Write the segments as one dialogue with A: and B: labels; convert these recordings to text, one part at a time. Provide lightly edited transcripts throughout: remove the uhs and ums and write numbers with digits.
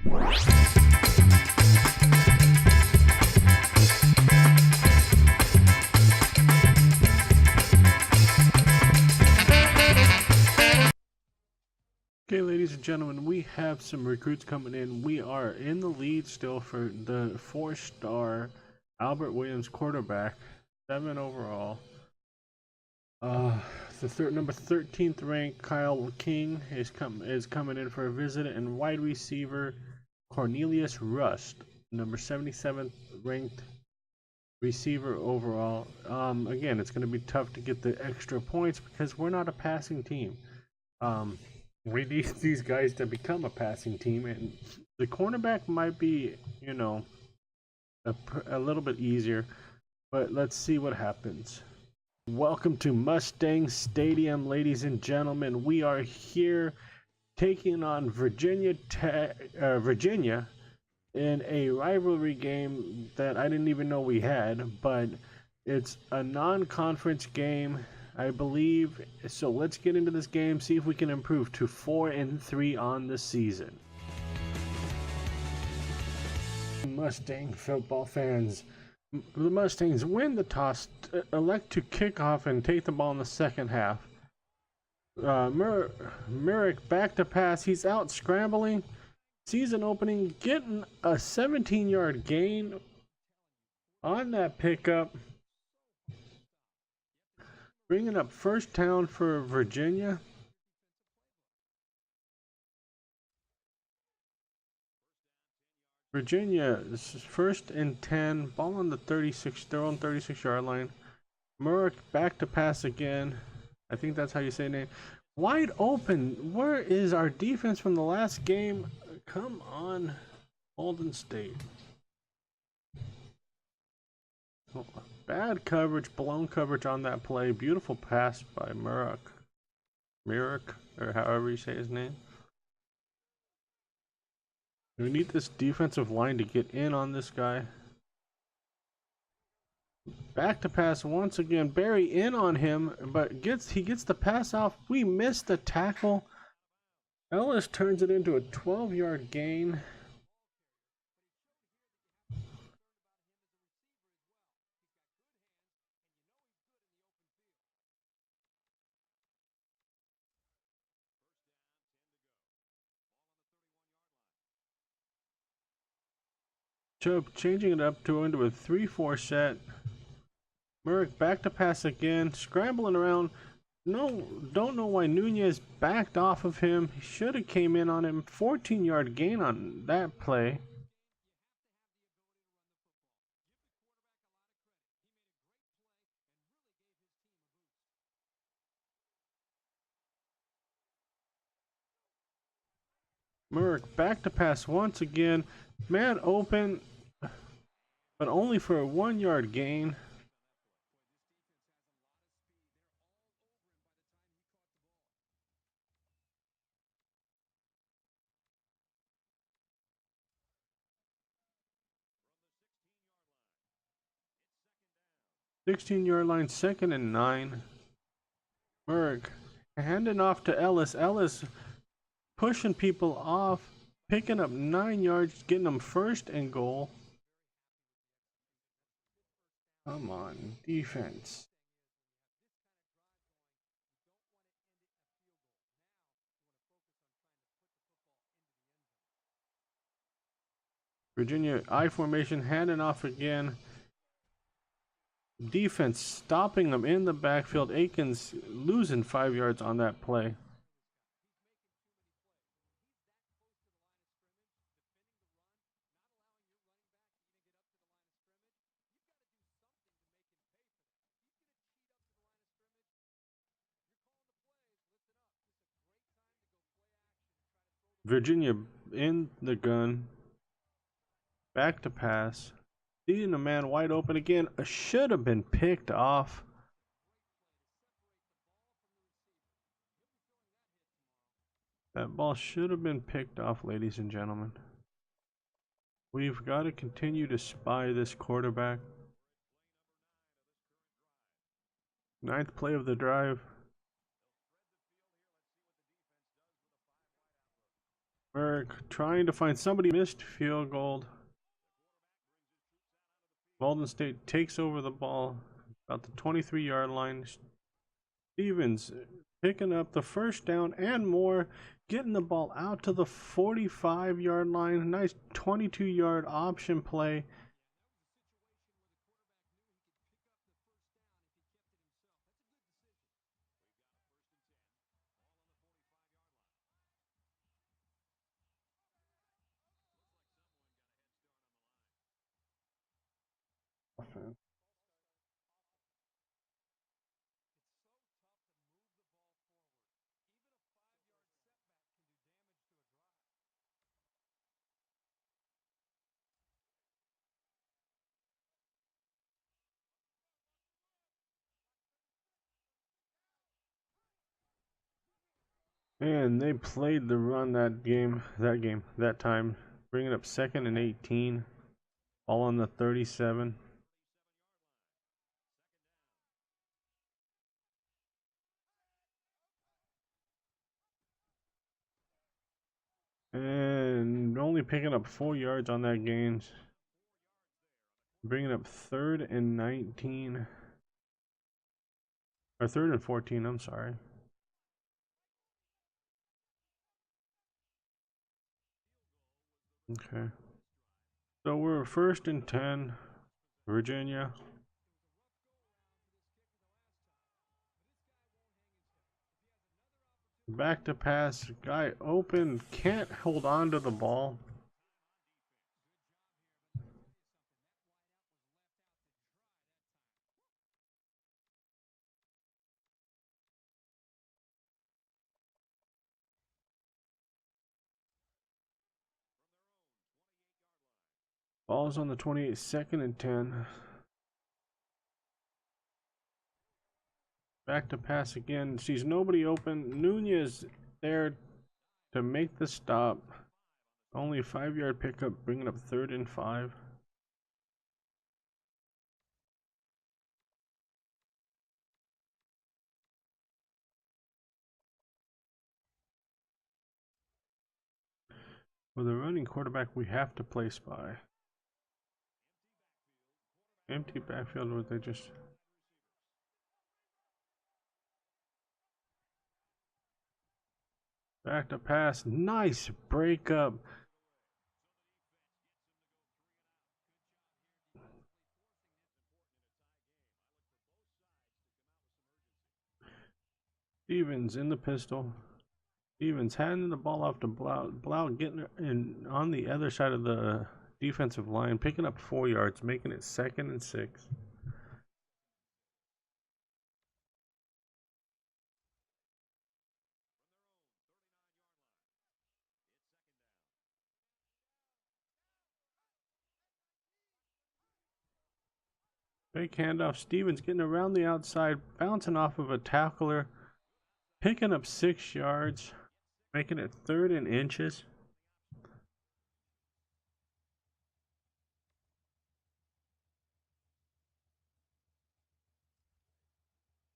A: Okay, ladies and gentlemen, we have some recruits coming in. We are in the lead still for the 4-star Albert Williams quarterback, 7 overall. The number 13th ranked Kyle King is coming in for a visit, and wide receiver Cornelius Rust, number 77th ranked receiver overall. Again, it's going to be tough to get the extra points because we're not a passing team. We need these guys to become a passing team, and the cornerback might be, you know, a little bit easier, but let's see what happens. Welcome to Mustang Stadium, ladies and gentlemen. We are here taking on Virginia in a rivalry game that I didn't even know we had, but it's a non-conference game, I believe. So let's get into this game, see if we can improve to 4-3 on the season. Mustang football fans, the Mustangs win the toss, elect to kick off and take the ball in the second half. Merrick back to pass. He's out scrambling. Season opening, getting a 17-yard gain on that pickup. Bringing up first down for Virginia. Virginia is first and 10. Ball on the 36, their own 36-yard line. Merrick back to pass again. I think that's how you say the name. Wide open. Where is our defense from the last game? Come on, Mauldin State. Oh, bad coverage, blown coverage on that play. Beautiful pass by Merrick, or however you say his name. We need this defensive line to get in on this guy. Back to pass once again. Barry in on him, but he gets the pass off. We missed the tackle. Ellis turns it into a 12-yard gain. Chubb changing it up to into a 3-4 set. Merrick back to pass again, scrambling around. Don't know why Nunez backed off of him. He should have came in on him. 14-yard gain on that play. Merrick back to pass once again. Man open, but only for a 1-yard gain. (16-yard line, 2nd and 9. Merrick handing off to Ellis. Ellis pushing people off, picking up 9 yards, getting them 1st and goal. Come on, defense. Virginia I formation, handing off again. Defense stopping them in the backfield. Akins losing 5 yards on that play. Virginia in the gun. Back to pass. Seeing a man wide open again. Should have been picked off. That ball should have been picked off, ladies and gentlemen. We've got to continue to spy this quarterback. 9th play of the drive. We're trying to find somebody missed field goal. Mauldin State takes over the ball about the 23-yard line. Stevens picking up the first down and more, getting the ball out to the 45-yard line. Nice 22-yard option play. And they played the run that time, bringing up 2nd and 18, all on the 37. And only picking up 4 yards on that gain, bringing up 3rd and 19, or 3rd and 14, I'm sorry. Okay. So we're 1st and 10, Virginia. Back to pass, guy open, can't hold on to the ball. Ball's on the 28, 2nd and 10. Back to pass again, sees nobody open. Nunez there to make the stop. Only a 5-yard pickup, bringing up 3rd and 5. With a running quarterback, we have to play spy. Empty backfield, where they just... Back to pass, nice breakup. Stevens in the pistol. Stevens handing the ball off to Blau. Blau getting in on the other side of the defensive line, picking up 4 yards, making it 2nd and 6. Fake handoff. Stevens getting around the outside, bouncing off of a tackler, picking up 6 yards, making it 3rd and inches.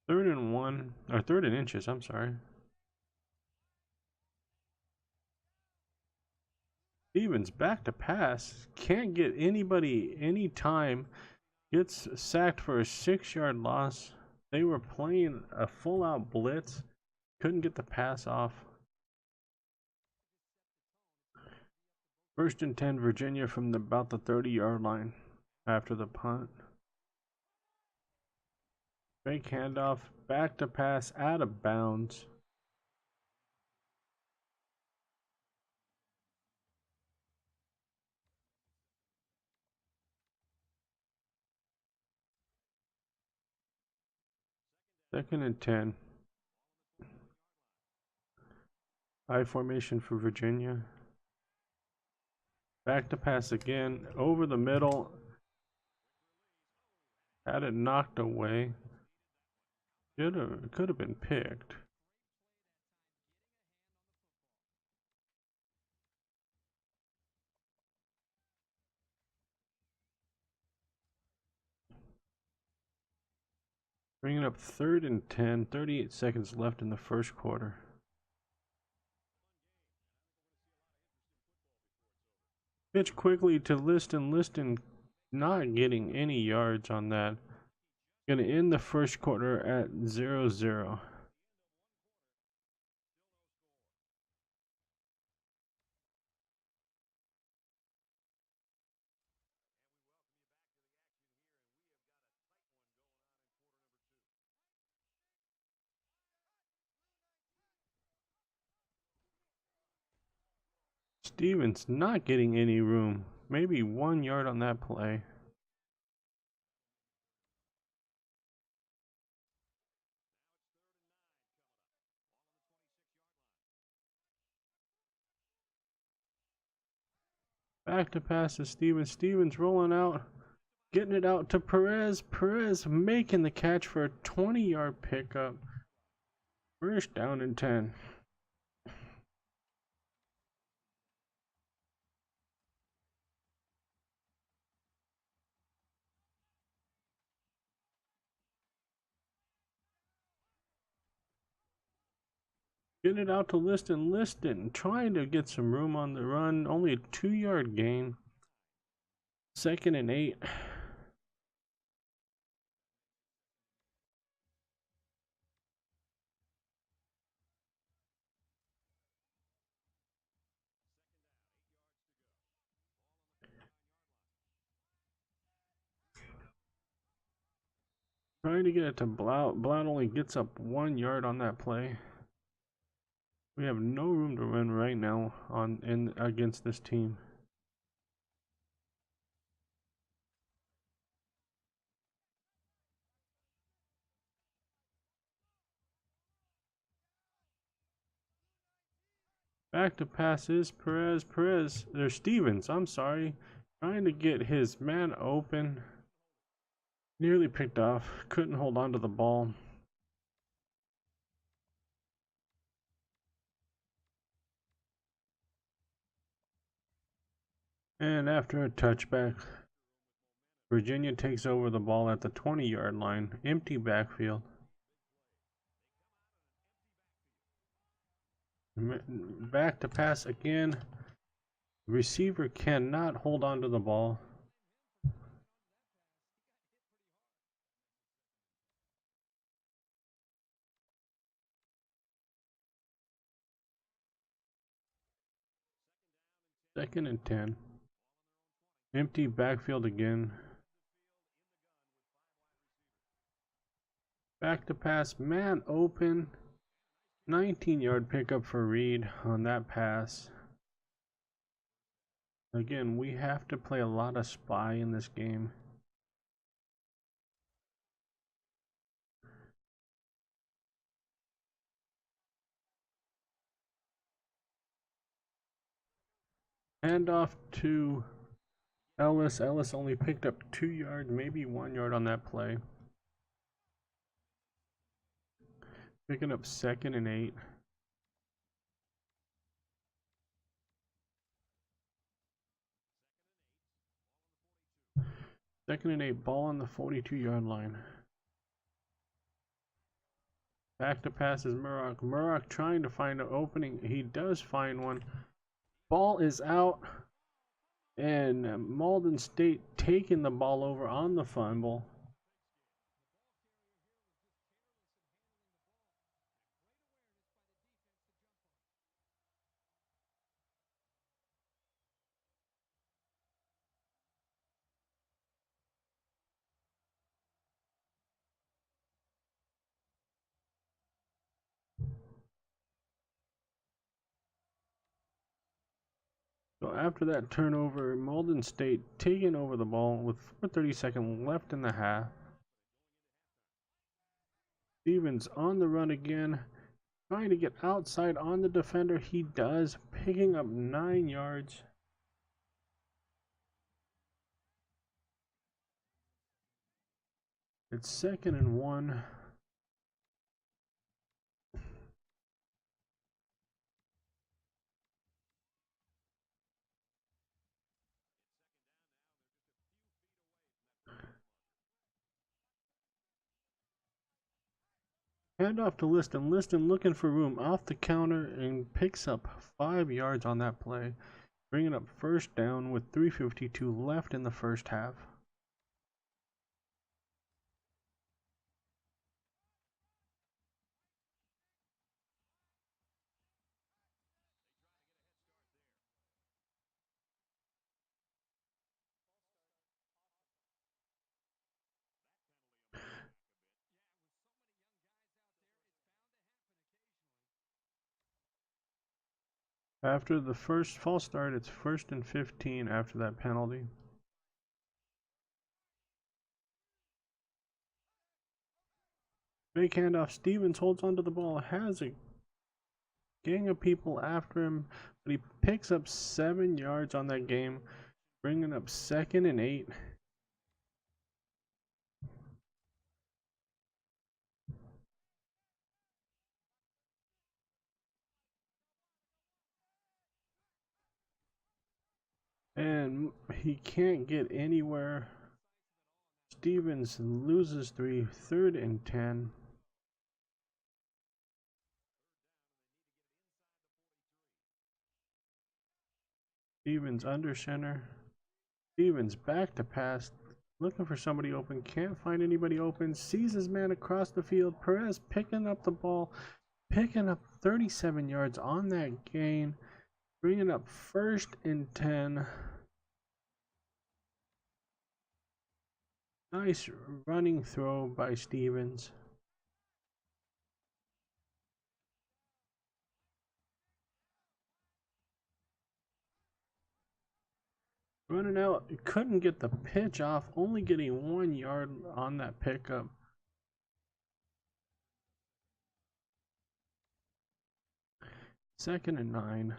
A: Third and 1, or 3rd and inches, I'm sorry. Stevens back to pass, can't get anybody any time, gets sacked for a 6-yard loss. They were playing a full-out blitz, couldn't get the pass off. 1st and 10, Virginia from about the 30-yard line after the punt. Fake handoff, back to pass, out of bounds. Second and 10. I formation for Virginia. Back to pass again, over the middle. Had it knocked away. Could have been picked. Bringing up 3rd and 10, 38 seconds left in the 1st quarter. Pitch quickly to Liston. Liston not getting any yards on that. Gonna end the first quarter at 0-0. Stevens not getting any room. Maybe 1 yard on that play. Back to pass to Stevens. Stevens rolling out. Getting it out to Perez. Perez making the catch for a 20-yard pickup. First down and 10. Getting it out to Liston. Liston trying to get some room on the run. Only a 2-yard gain. 2nd and 8. Trying to get it to Blount. Blount only gets up 1 yard on that play. We have no room to run right now against this team. Back to passes. Perez. Perez. There's Stevens. I'm sorry. Trying to get his man open. Nearly picked off. Couldn't hold on to the ball. And after a touchback, Virginia takes over the ball at the 20-yard line. Empty backfield. Back to pass again. Receiver cannot hold on to the ball. Second and 10. Empty backfield again. Back to pass. Man open. 19-yard pickup for Reed on that pass. Again, we have to play a lot of spy in this game. Handoff to Ellis. Ellis only picked up 2 yards, maybe 1 yard on that play. Picking up 2nd and 8. Second and 8, ball on the 42-yard line. Back to pass is Murrock. Murrock trying to find an opening. He does find one. Ball is out. And Mauldin State taking the ball over on the fumble. So after that turnover, Mauldin State taking over the ball with 4:30 seconds left in the half. Stevens on the run again, trying to get outside on the defender. He does, picking up 9 yards. It's 2nd and 1. Hand off to Liston. Liston looking for room off the counter and picks up 5 yards on that play. bringing up first down with 3:52 left in the first half. After the first false start, it's 1st and 15 after that penalty. Fake handoff. Stevens holds onto the ball, has a gang of people after him, but he picks up 7 yards on that game, bringing up 2nd and 8. And he can't get anywhere. Stevens loses 3, 3rd and 10. Stevens under center. Stevens back to pass, looking for somebody open, can't find anybody open, sees his man across the field. Perez picking up the ball, picking up 37 yards on that gain, bringing up 1st and 10. Nice running throw by Stevens. Running out, couldn't get the pitch off, only getting 1 yard on that pickup. Second and 9.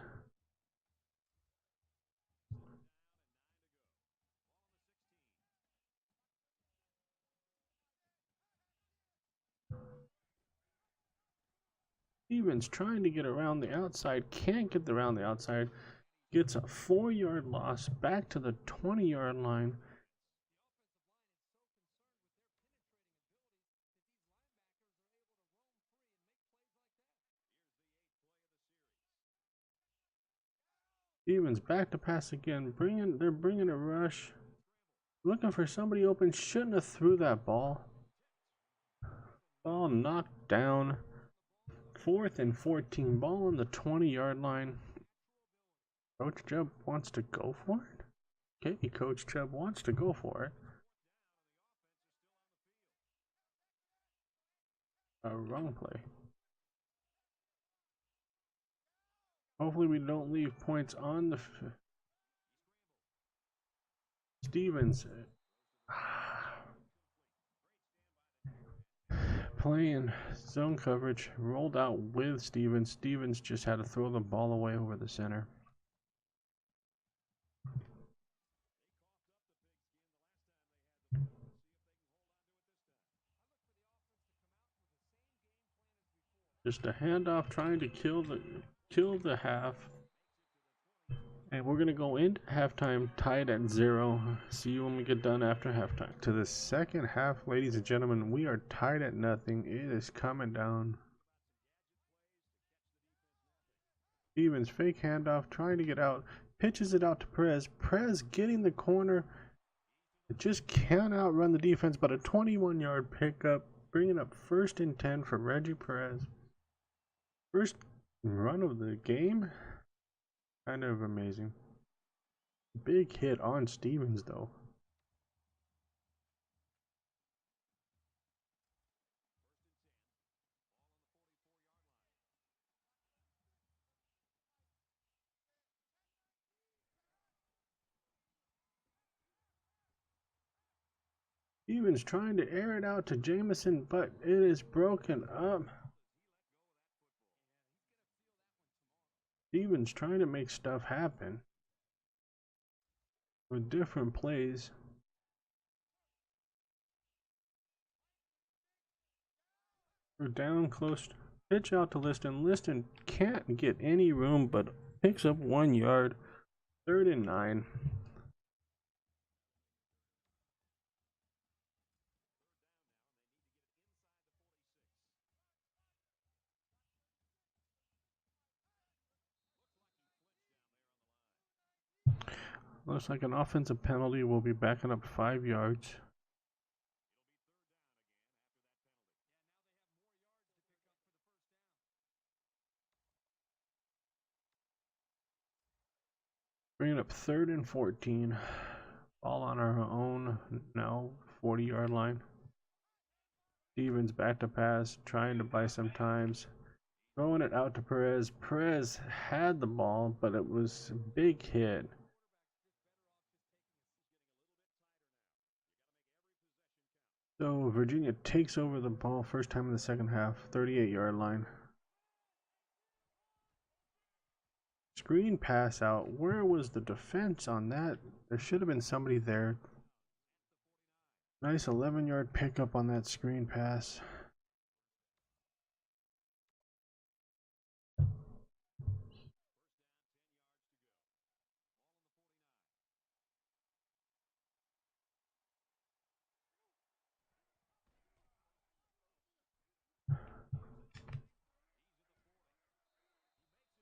A: Stevens trying to get around the outside, can't get around the outside, gets a 4-yard loss back to the 20-yard line. Stevens back to pass again. They're bringing a rush. Looking for somebody open. Shouldn't have threw that ball. Ball knocked down. 4th and 14. Ball on the 20-yard line. Coach Chubb wants to go for it? Okay, Coach Chubb wants to go for it. Wrong play. Hopefully we don't leave points on the Stevens playing zone coverage, rolled out with Stevens. Stevens just had to throw the ball away over the center. Just a handoff trying to kill the half. And we're gonna go into halftime tied at 0. See you when we get done after halftime. To the second half, ladies and gentlemen, we are tied at nothing. It is coming down. Stevens fake handoff, trying to get out, pitches it out to Perez. Perez getting the corner. It just can't outrun the defense, but a 21-yard pickup, bringing up 1st and 10 for Reggie Perez. First run of the game. Kind of amazing. Big hit on Stevens, though. Stevens trying to air it out to Jamison, but it is broken up. Stevens trying to make stuff happen with different plays. We're down close. Pitch out to Liston. Liston can't get any room, but picks up 1 yard. 3rd and 9. Looks like an offensive penalty. Will be backing up 5 yards. Bringing up 3rd and 14. Ball on our own now, 40-yard line. Stevens back to pass, trying to buy some times. Throwing it out to Perez. Perez had the ball, but it was a big hit. So Virginia takes over the ball first time in the second half, 38-yard line. Screen pass out. Where was the defense on that? There should have been somebody there. Nice 11-yard pickup on that screen pass.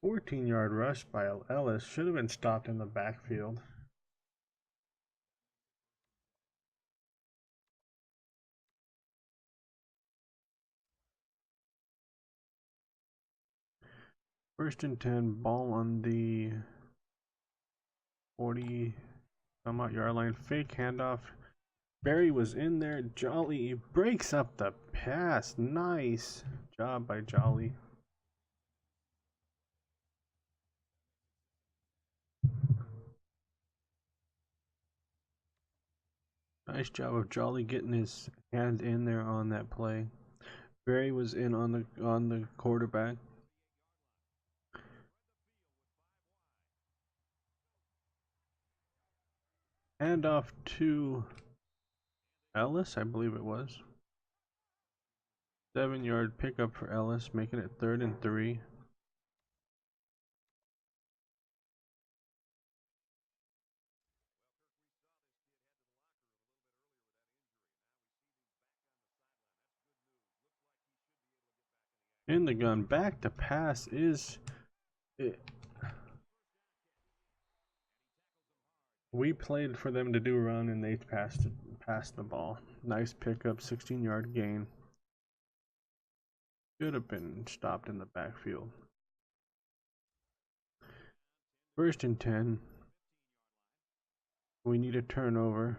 A: "14-yard rush by Ellis should have been stopped in the backfield. First and 10, ball on the 40 some odd yard line. Fake handoff. Barry was in there. Jolly breaks up the pass. Nice job by Jolly. Nice job of Jolly getting his hand in there on that play. Barry was in on the quarterback. Hand off to Ellis, I believe it was. 7-yard pickup for Ellis, making it 3rd and 3. In the gun, back to pass is it. We played for them to do run and they passed the ball. Nice pickup, 16-yard gain. Should have been stopped in the backfield. First and 10. We need a turnover.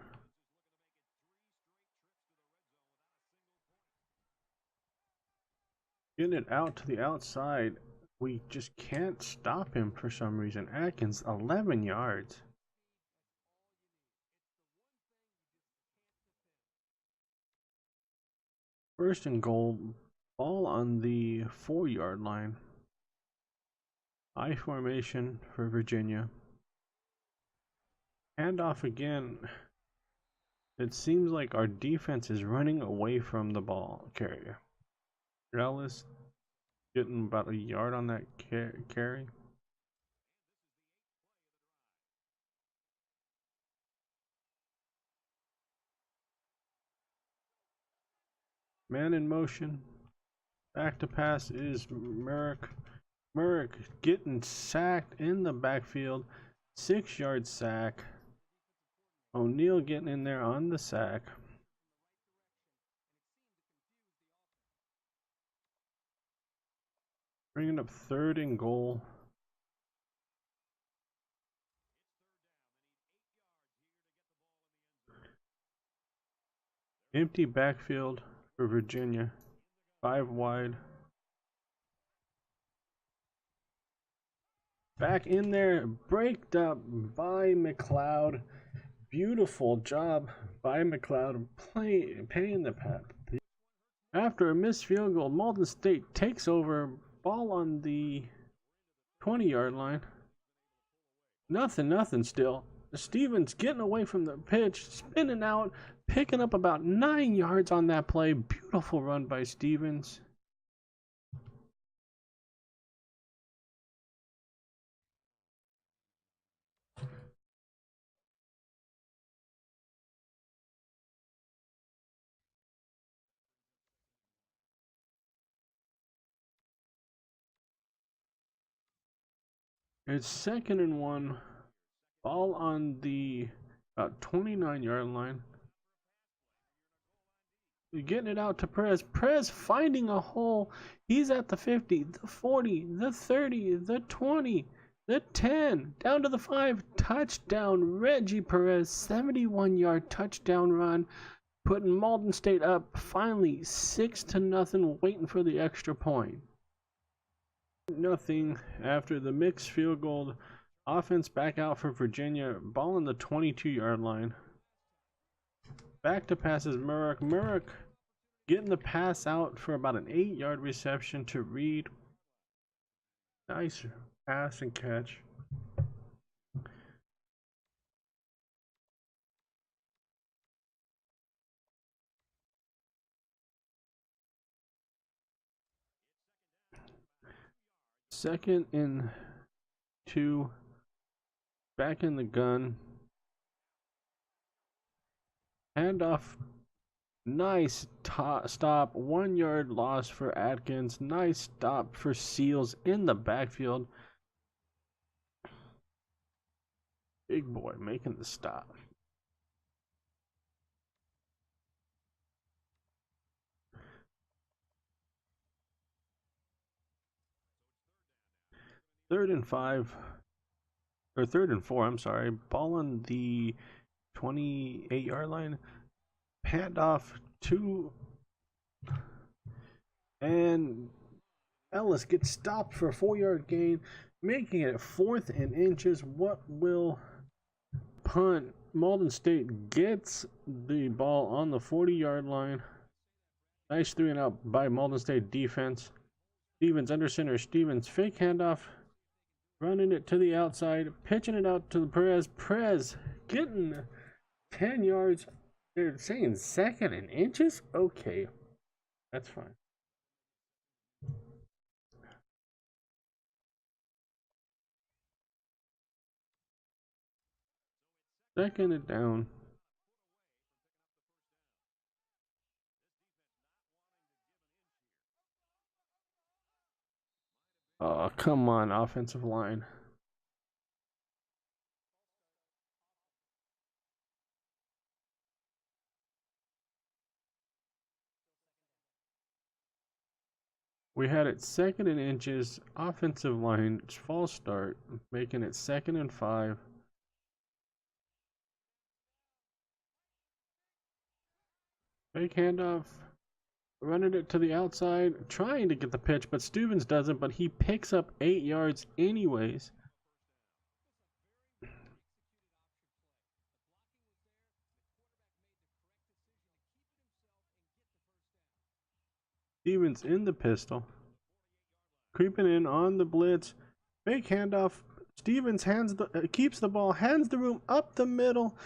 A: Getting it out to the outside. We just can't stop him for some reason. Atkins, 11 yards. First and goal, ball on the 4-yard line. I formation for Virginia. Handoff again. It seems like our defense is running away from the ball carrier. Ellis getting about a yard on that carry. Man in motion. Back to pass is Merrick. Merrick getting sacked in the backfield. 6-yard sack. O'Neal getting in there on the sack. Bringing up 3rd and goal. Empty backfield for Virginia. 5 wide. Back in there, breaked up by McLeod. Beautiful job by McLeod paying the pass. After a missed field goal, Mauldin State takes over. Ball on the 20-yard line. Nothing still. Stevens getting away from the pitch, spinning out, picking up about 9 yards on that play. Beautiful run by Stevens. It's 2nd and 1. Ball on the 29-yard line. Getting it out to Perez. Perez finding a hole. He's at the 50, the 40, the 30, the 20, the 10, down to the 5. Touchdown, Reggie Perez. 71-yard touchdown run, putting Mauldin State up. Finally, 6-0, waiting for the extra point. Nothing after the mixed field goal. Offense back out for Virginia. Ball on the 22-yard line. Back to passes Murrock. Murrock getting the pass out for about an 8-yard reception to Reed. Nice pass and catch. Second and 2. Back in the gun. Handoff. Nice stop. 1-yard loss for Atkins. Nice stop for Seals in the backfield. Big boy making the stop. Third and 4, I'm sorry. Ball on the 28-yard line. Handoff to, and Ellis gets stopped for a 4-yard gain, making it 4th and inches. What will punt? Mauldin State gets the ball on the 40-yard line. Nice 3-and-out by Mauldin State defense. Stevens under center. Stevens fake handoff, running it to the outside, pitching it out to Perez. Perez getting 10 yards. They're saying 2nd and inches? Okay, that's fine. Second and down. Oh, come on, offensive line. We had it 2nd and inches, offensive line, false start, making it 2nd and 5. Fake handoff, running it to the outside, trying to get the pitch, but Stevens doesn't, but he picks up 8 yards anyways. Stevens in the pistol, creeping in on the blitz, fake handoff. Stevens keeps the ball, hands the room up the middle,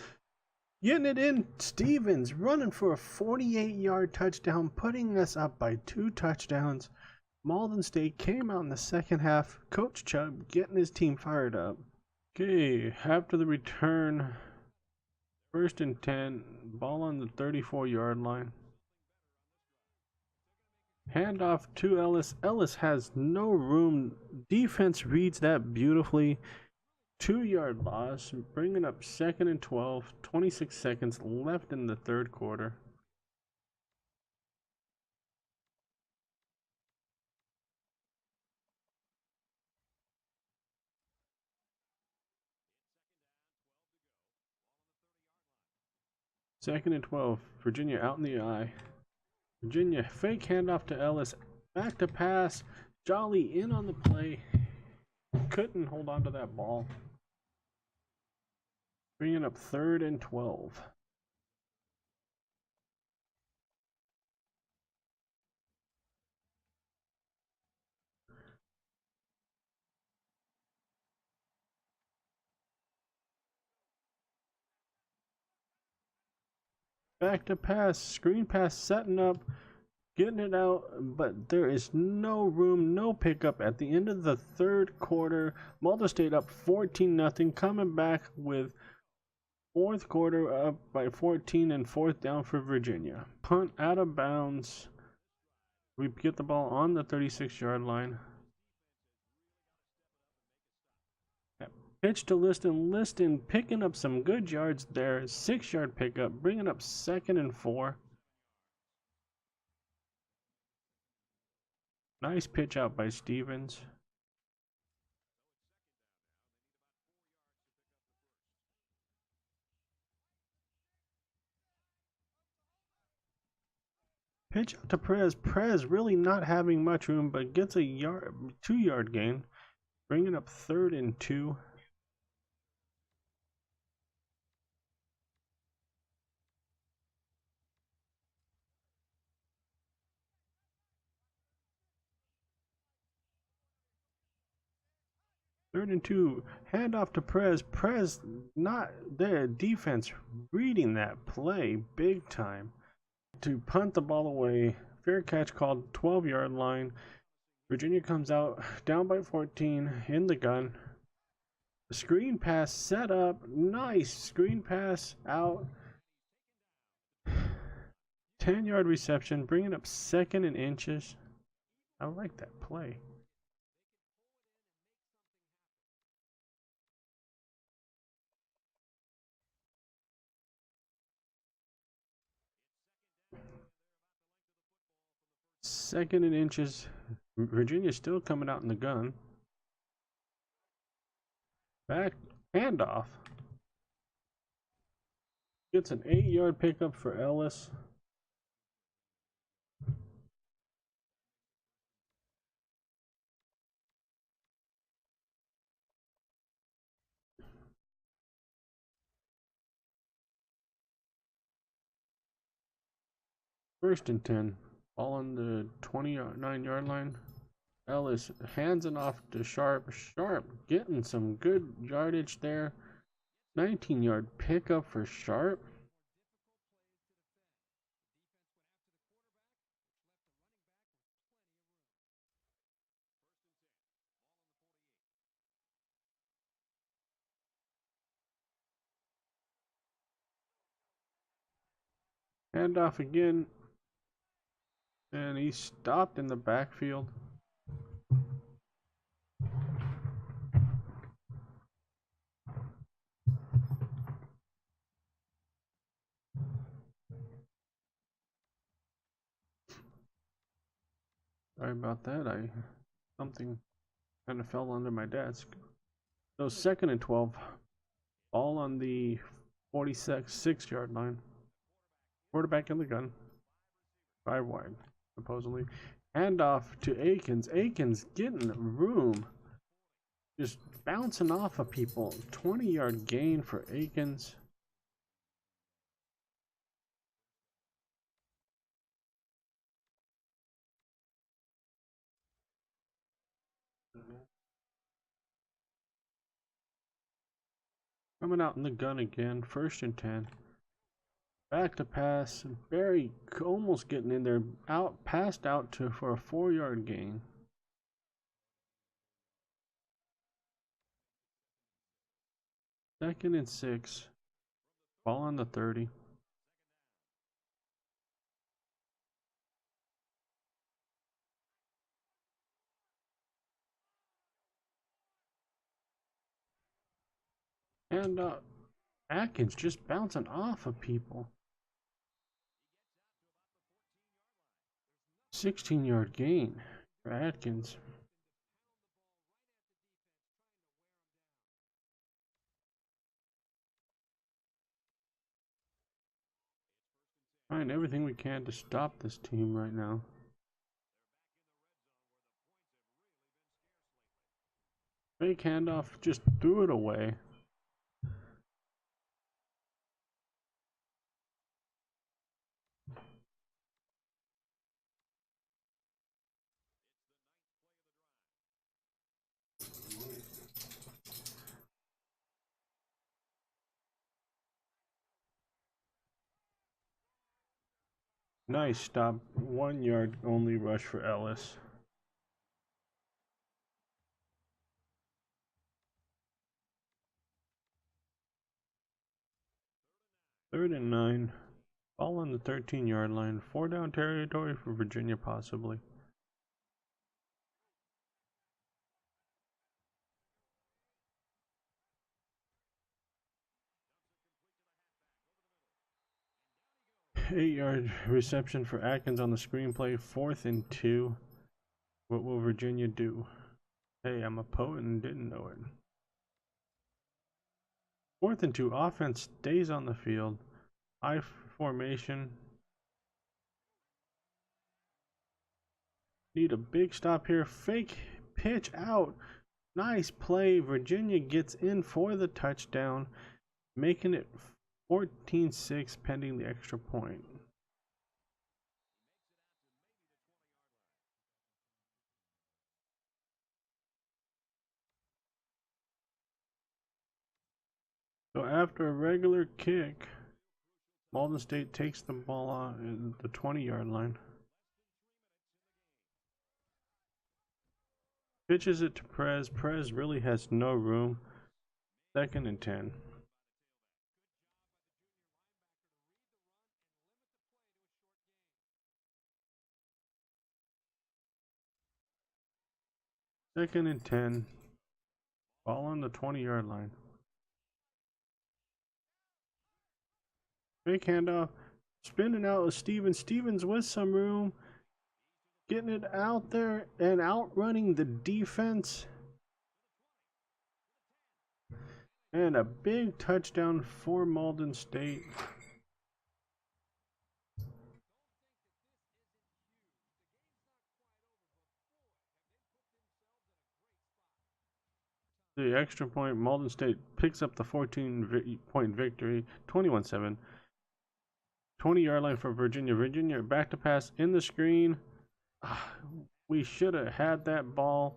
A: getting it in. Stevens running for a 48-yard touchdown, putting us up by 2 touchdowns. Mauldin State came out in the second half. Coach Chubb getting his team fired up. Okay, after the return, 1st and 10, ball on the 34-yard line. Handoff to Ellis. Ellis has no room. Defense reads that beautifully. 2-yard loss, bringing up 2nd and 12. 26 seconds left in the 3rd quarter. Second and 12. Virginia out in the eye. Virginia fake handoff to Ellis. Back to pass. Jolly in on the play. Couldn't hold on to that ball. Bringing up 3rd and 12. Back to pass. Screen pass setting up. Getting it out, but there is no room, no pickup at the end of the 3rd quarter. Mauldin State up 14-0, coming back with 4th quarter up by 14 and 4th down for Virginia. Punt out of bounds. We get the ball on the 36-yard line. Pitch to Liston. Liston picking up some good yards there. 6-yard pickup, bringing up 2nd and 4. Nice pitch out by Stevens. Pitch out to Perez. Perez really not having much room, but gets a 2-yard gain, bringing up 3rd and 2. Third and 2. Handoff to Perez. Perez not there. Defense reading that play big time to punt the ball away. Fair catch called, 12-yard line. Virginia comes out down by 14 in the gun. Screen pass set up. Nice screen pass out. 10-yard reception, bringing up 2nd and inches. I like that play. Second and inches. Virginia still coming out in the gun. Back handoff. Gets an 8-yard pickup for Ellis. First and 10. Ball on the 29-yard line. Ellis hands it off to Sharp. Sharp getting some good yardage there. 19-yard pickup for Sharp. Handoff again. And he stopped in the backfield. Sorry about that. Something kind of fell under my desk. So 2nd and 12. Ball on the 46-yard line. Quarterback in the gun. 5 wide, supposedly. Handoff to Akins. Akins getting room. Just bouncing off of people. 20-yard gain for Akins. Coming out in the gun again. 1st and 10. Back to pass. Barry almost getting in there. Passed out for a 4-yard gain. Second and 6. Ball on the 30. And Atkins just bouncing off of people. 16-yard gain for Atkins. Trying everything we can to stop this team right now. Fake handoff, just threw it away. Nice stop. 1-yard only rush for Ellis. Third and 9. Ball on the 13-yard line. 4-down territory for Virginia, possibly. 8-yard reception for Atkins on the screenplay. 4th and 2. What will Virginia do? Hey, I'm a poet and didn't know it. 4th and 2. Offense stays on the field. I formation. Need a big stop here. Fake pitch out. Nice play. Virginia gets in for the touchdown, making it 14-6 pending the extra point. So after a regular kick, Mauldin State takes the ball on the 20-yard line. Pitches it to Perez. Perez really has no room. 2nd and 10. Second and 10. Ball on the 20-yard line. Fake handoff. Spinning out with Stevens. Stevens with some room. Getting it out there and outrunning the defense. And a big touchdown for Mauldin State. The extra point, Mauldin State picks up the 14-point victory, 21-7. 20-yard line for Virginia. Virginia back to pass in the screen. We should have had that ball.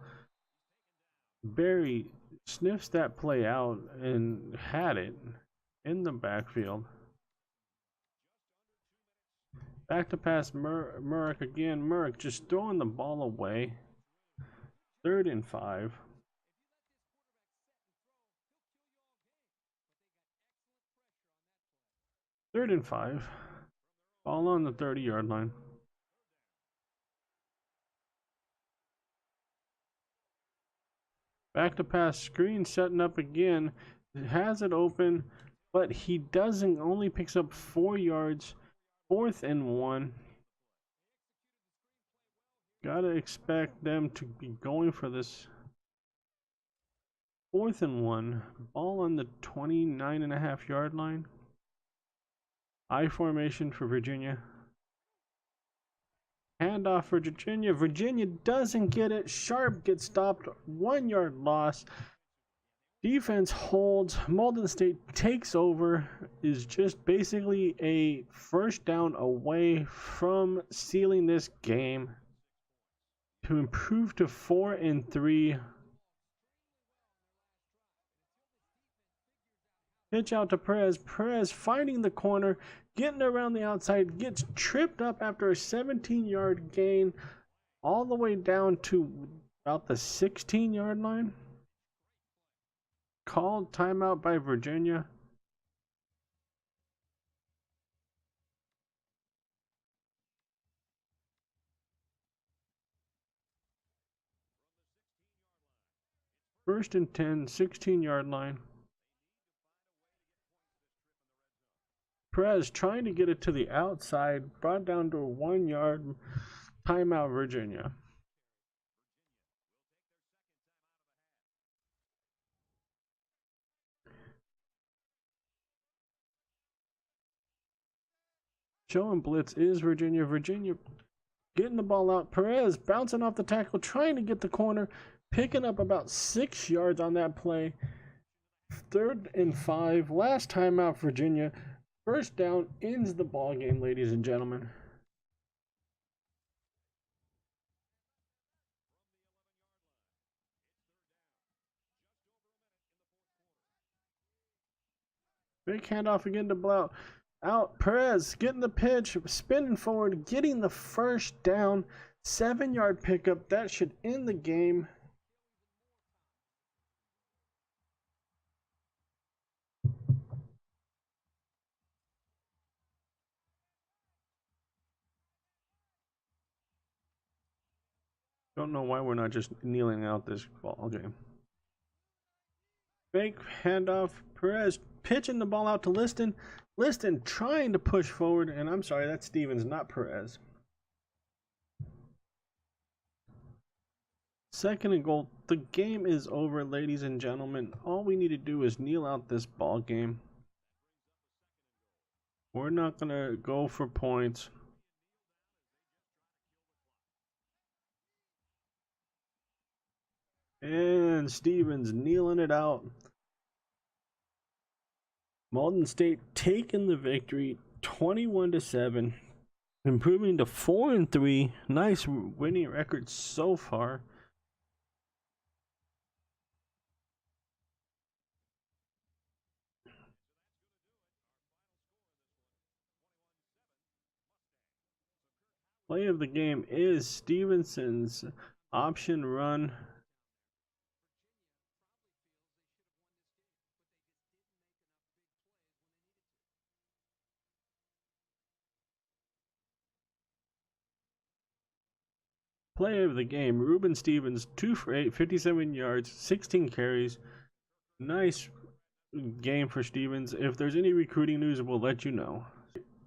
A: Barry sniffs that play out and had it in the backfield. Back to pass Murrick again. Murrick just throwing the ball away. 3rd and 5. Third and 5. Ball on the 30-yard line. Back to pass, screen setting up again. Has it open, but he doesn't. Only picks up 4 yards. 4th and 1. Gotta expect them to be going for this. 4th and 1. Ball on the 29.5-yard line. I formation for Virginia. Handoff for Virginia. Virginia doesn't get it. Sharp gets stopped. 1-yard loss. Defense holds. Mauldin State takes over. Is just basically a first down away from sealing this game to improve to 4 and 3. Pitch out to Perez. Perez finding the corner, getting around the outside, gets tripped up after a 17-yard gain all the way down to about the 16-yard line. Called timeout by Virginia. First and 10, 16-yard line. Perez trying to get it to the outside, brought down to a 1-yard. Timeout, Virginia. Showing blitz is Virginia. Virginia getting the ball out. Perez bouncing off the tackle, trying to get the corner, picking up about 6 yards on that play. 3rd and 5. Last timeout, Virginia. First down ends the ball game, ladies and gentlemen. Big handoff again to Blount. Out, Perez getting the pitch, spinning forward, getting the first down. 7-yard pickup. That should end the game. Don't know why we're not just kneeling out this ball game. Fake handoff. Perez pitching the ball out to Liston. Liston trying to push forward, and I'm sorry, that's Stevens, not Perez. Second and goal. The game is over, ladies and gentlemen. All we need to do is kneel out this ball game. We're not going to go for points. And Stevens kneeling it out. Mauldin State taking the victory 21-7, improving to 4-3. Nice winning record so far. Play of the game is Stevenson's option run. Play of the game, Ruben Stevens, 2 for 8, 57 yards, 16 carries. Nice game for Stevens. If there's any recruiting news, we'll let you know.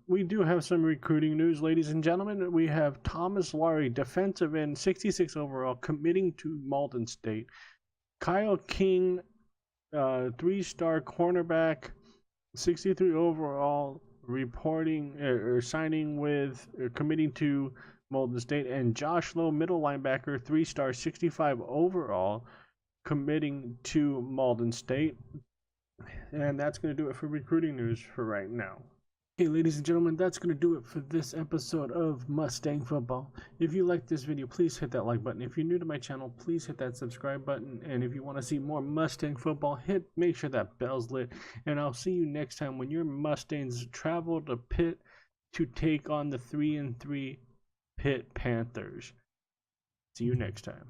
A: We do have some recruiting news, ladies and gentlemen. We have Thomas Laurie, defensive end, 66 overall, committing to Mauldin State. Kyle King, 3-star cornerback, 63 overall, reporting or signing with or committing to Mauldin State. And Josh Lowe, middle linebacker, 3-star, 65 overall, committing to Mauldin State. And that's going to do it for recruiting news for right now. Okay, ladies and gentlemen, that's going to do it for this episode of Mustang Football. If you liked this video, please hit that like button. If you're new to my channel, please hit that subscribe button. And if you want to see more Mustang Football, make sure that bell's lit. And I'll see you next time when your Mustangs travel to Pitt to take on the 3-3 Pitt Panthers. See you next time.